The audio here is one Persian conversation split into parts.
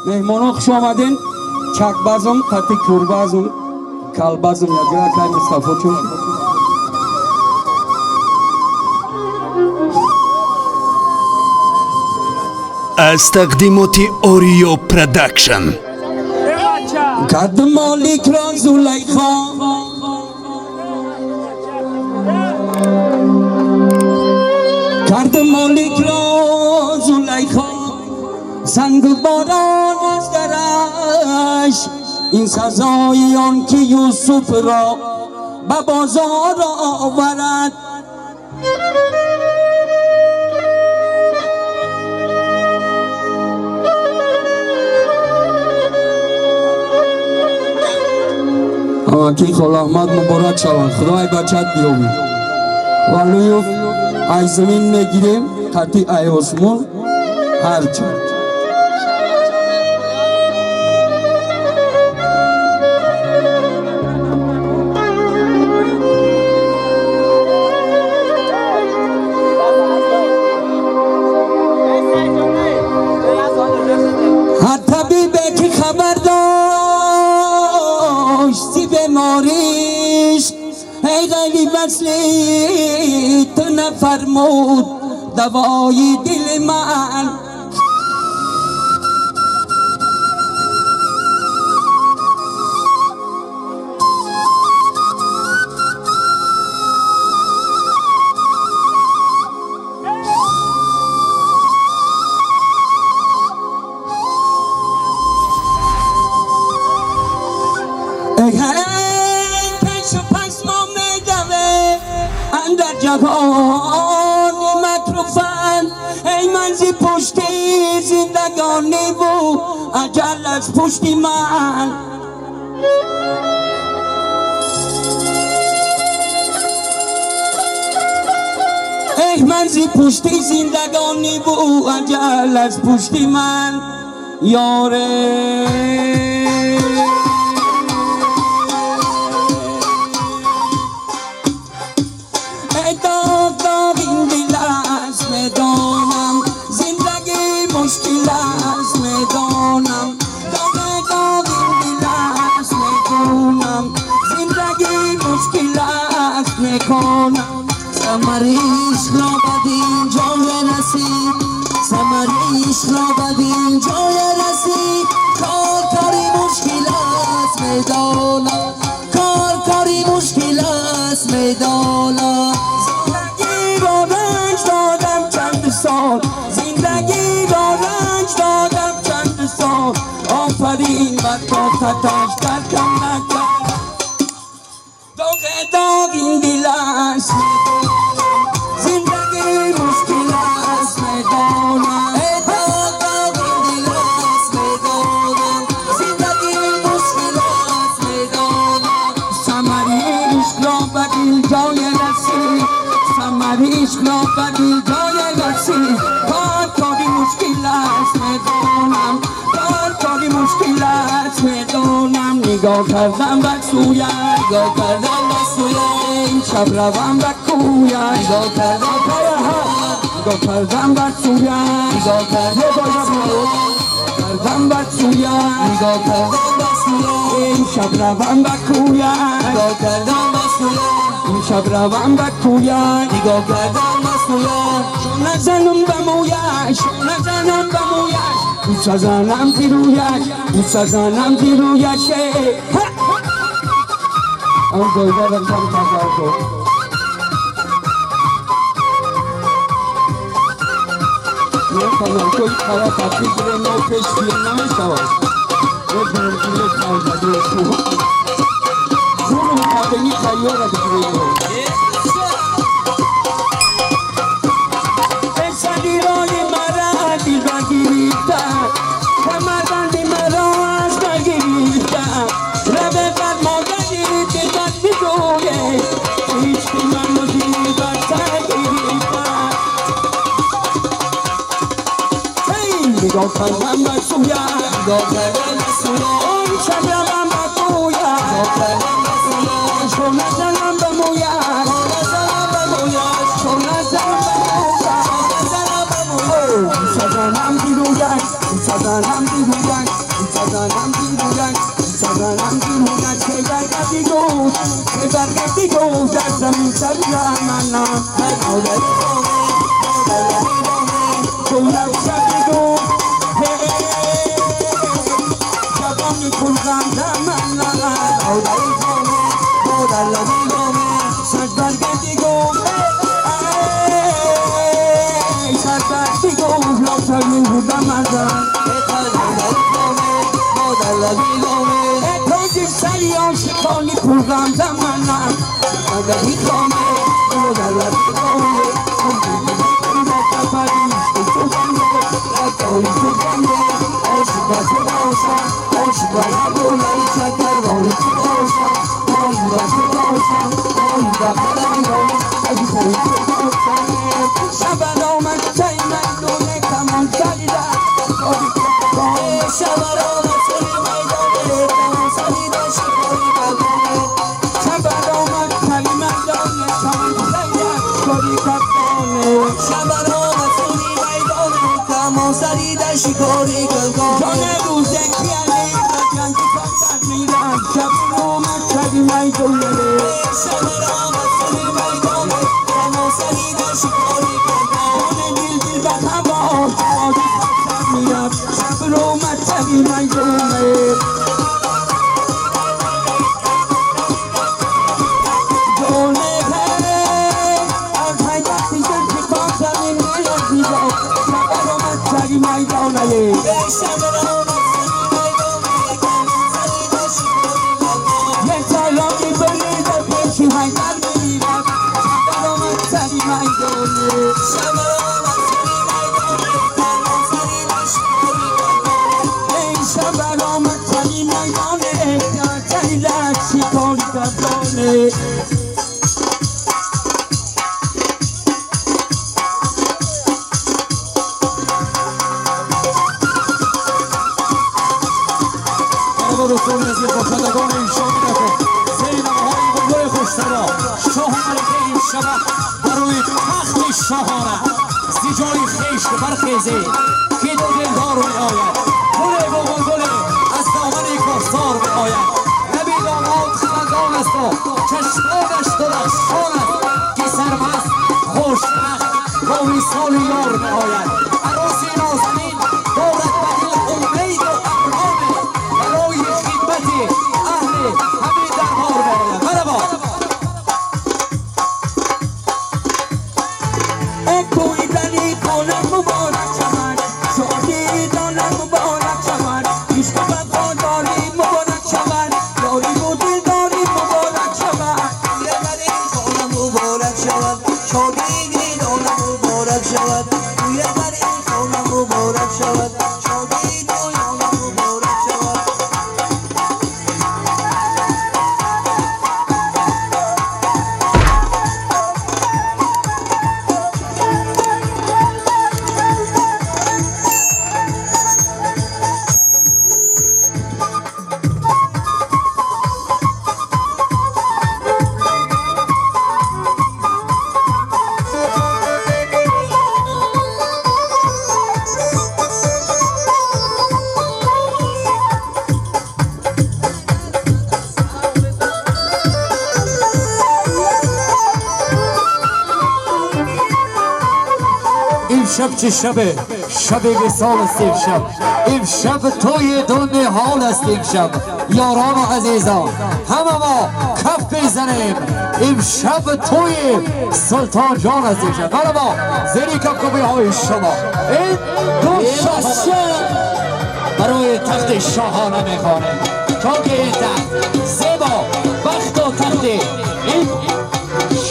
مهمانا خوش آمدین. چک بازم، خطی کور بازم، کل بازم یا جای کار مصطفی چون از تقدیمات اوریو پرودکشن. قد مالک را زلیخا کرد مالک را زلیخا سنگ باران از درش این سزای آن که یوسف را به بازار آورد کی خلا احمد مبارک شوند خدای بچت بیاوی ولویوف ای زمین میگیریم خطی ای آسمون هرچی هر طبیبه که خبر داشتی بیماریش ای غیبی وصلی تو نفرمود دوای دل من جهانی مطروفن ای منزی پشتی زندگانی و اجل از پشتی من ای منزی پشتی زندگانی و اجل از پشتی من یاره مشکل است میدانم داغ این دل است میدونم زندگی مشکل است میکنم ثمریش را بدین جای رسید ثمریش را بدین جای رسید کاری مشکل است میدانم کاری مشکل است میدانم زندگی را رنج دادم چند سال زندگی آفرین بر با خطاش درکم نکرد داغ این دل است زندگی مشکل است میدانم داغ این دل است میدانم زندگی مشکل است میدانم ثمریش را به دل جای رسید ثمریش را به دل جای رسید کاری مشکل است میدانم کاری مشکل است میدونم نگاه کردم به سویه نگاه کردم به سویه این شب روم به کویه نگاه کردم نگاه کردم به سویه نگاه کردم به سویه نگاه کردم به سویه این شب روم به کویه نگاه کردم به سویه این شب روم به کویه نگاه کردم به سویه چون نزنم به مویش چون نزنم به مویش سازانم دیرویش سازانم دیرویش آن دویده برکم تازار کو یه کنم کوی خواهد تبدیل بره نو پیش بیه نمیشتواد یه کنم دیگه خواهد دیگه شو شروع مقابلی خیار را دیگه سلیرای مرا دل بگیریدن کمربند مرا از بگیریدن رفقت مادری دلت میگویه هیچ که منو دیگر سگیریدن نگاه کردم به سویه نگاه کردم به سویه اون شب روم به کویه نگاه کردم به سویه چون نزنم به مویه چون نزنم به مویه سازانم دیرویش سازانم دیرویش بودن زدنم دیر بودن زدنم دیر بودن که برگردی گفت که برگردی گفت در زمین سر منم مادری دامه مادری دامه دولم شبی گفت جوانی کلغم در منم مادری دامه مادری دامه سر برگردی گفت سر برگردی گفت لابترین بودم مردم مادری دامه تاجی سری عاشقانی کلغم در منم مادری دامه مادری دامه شبن آمد چای مردونه کمان سریدن شبن آمد چای مردونه کمان سریدن شکاری بلونه شبن آمد چای مردونه کمان سریدن شکاری بلونه شبن آمد چای مردونه کمان سریدن شکاری بلونه جان روزه کیانی بگن که کافت میرن شبن آمد چای مردونه شبن آمد چای مردونه کمان سریدن شکاری بلونه دل دل به هوا میاد شب رو مطبی میدونه دونه از حیدتی جل که کام زمین میاد دیگه شب رو مطبی میدونه شب رو مطبی میدونه یه سالامی برید پیشی حیدر میبینم شب رو مطبی میدونه شب رو شب آمد چلی میدانه چلی لشی کاری کردانه برای دوستان از خواستندگان این شاهده که زینمهای بلوی خوشترا شاه ملکه این شبه برای تخت شاهانه زیجای خیش برخیزه که دو دلدار می آید گله و گله از دامن کارسار می آید لبی داماد خندان است و چشمانش درخشان است که سرمست خوشبخت با وصال یار می آید عروسی نازنین دارد به دل امید و احرام برای خدمت اهل همه دربار می آید مرحبا کوی دلی کنم مبارک شود شادی دانم مبارک شود عشق وفاداری مبارک شود یاری و دلداری مبارک شود کوی دلی کنم مبارک شود شادی دانم مبارک شود کوی دلی کنم مبارک شود شادی دانم مبارک شود شب چه شبه شب وصال است این شب امشب توی دنیا حال است این شب یاران و عزیزان همه ما کف بزنیم امشب توی سلطان جان است این شب برای ما زیری کفکفی های شما این دو شاه برای تخت شاهانه میخوانیم چون که این تخت زیبا بخت و تخت این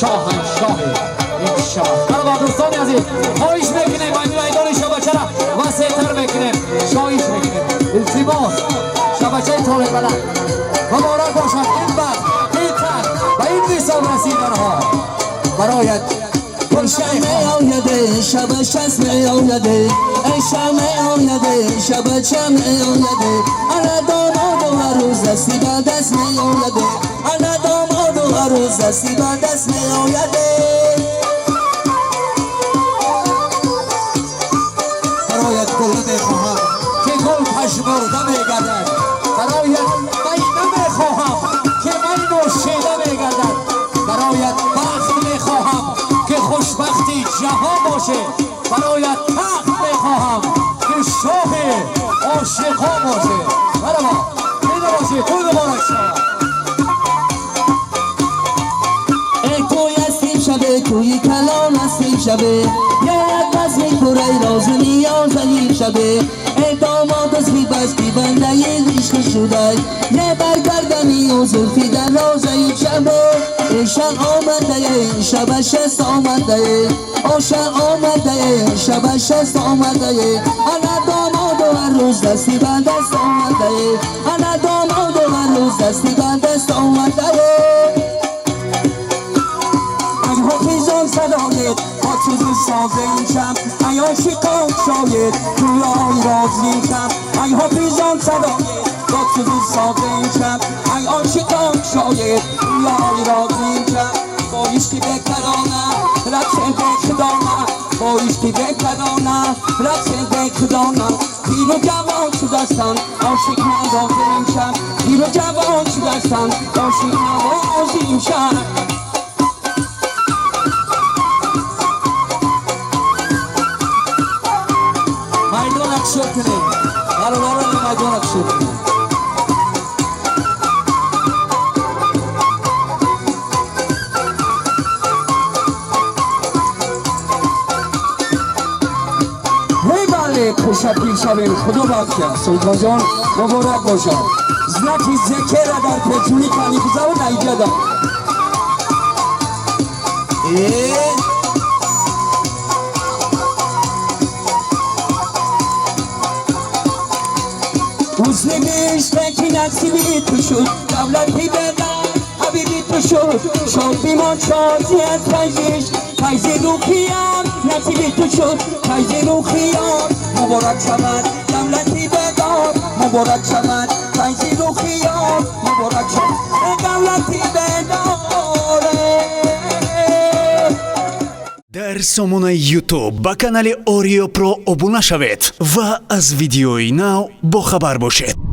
شاهنشاهی این شاه برای ما دوستان عزیز خواهش میکنیم این میدان شبچه را وسیع‌تر میکنیم شایش میکنیم التماس شبچه طول بلند مبارک باشد این وقت این تخت و این وصال رسیدن ها برایت شمع آیده شب چشم آیده شمع آیده شب چشم آیده انا داماد و عروس دستی با دست می آیده انا داماد و عروس دستی با دست می آیده برایت گل نمیخواهم که گل پشم مرده میگردد برایت می نمیخواهم که من نوشیده میگردد برایت بخت میخواهم که خوشبختی جهان باشه برایت تخت میخواهم که شاه عاشقان باشه برای دیده باشه توی مبارک شما توی هستیم شبه توی کلام هستیم شبه یک بس میپره راز نیاز این شبه ای داماد از بستی بنده عشق شده یه برگردمی و زلفی در راز این شبه ایشان آمده این شبه شست آمده آشان آمده این شبه شست آمده انا داماد و هر روز دستی بند است آمده انا داماد و هر روز دستی بند است آمده حافظان صدایت با چیزی سازه این شب ای عاشقان شاید توی آی رازی شب ای حافظان صدایت با چیزی سازه این شب ای عاشقان شاید توی آی رازی شب با عشقی بکرانم رقص بکدانم با عشقی بکرانم رقص بکدانم پیر و جوان شدستم عاشق نواز این شب پیر و جوان شدستم عاشق نواز این شب مردم اکشور کنیم برادران مردم اکشور کنیم هی بله پشت پیشوین خدا باکیا سلطان جان مبارک باشد زنکی زکر در پرچونی کنی بزا و نیجه حسن عشقی نصیبی تو شد دولتی بدن حبیبی تو شد شادی ما شادی از فیضش فیض روحیان نصیبی تو شد فیض روحیان مبارک شود دولتی بدن مبارک شود فیض روحیان مبارک شود دولتی بدن дар сомонаи ютуб ба канали Oreo Pro обуна шавед ва аз видеои нав бохабар бошед.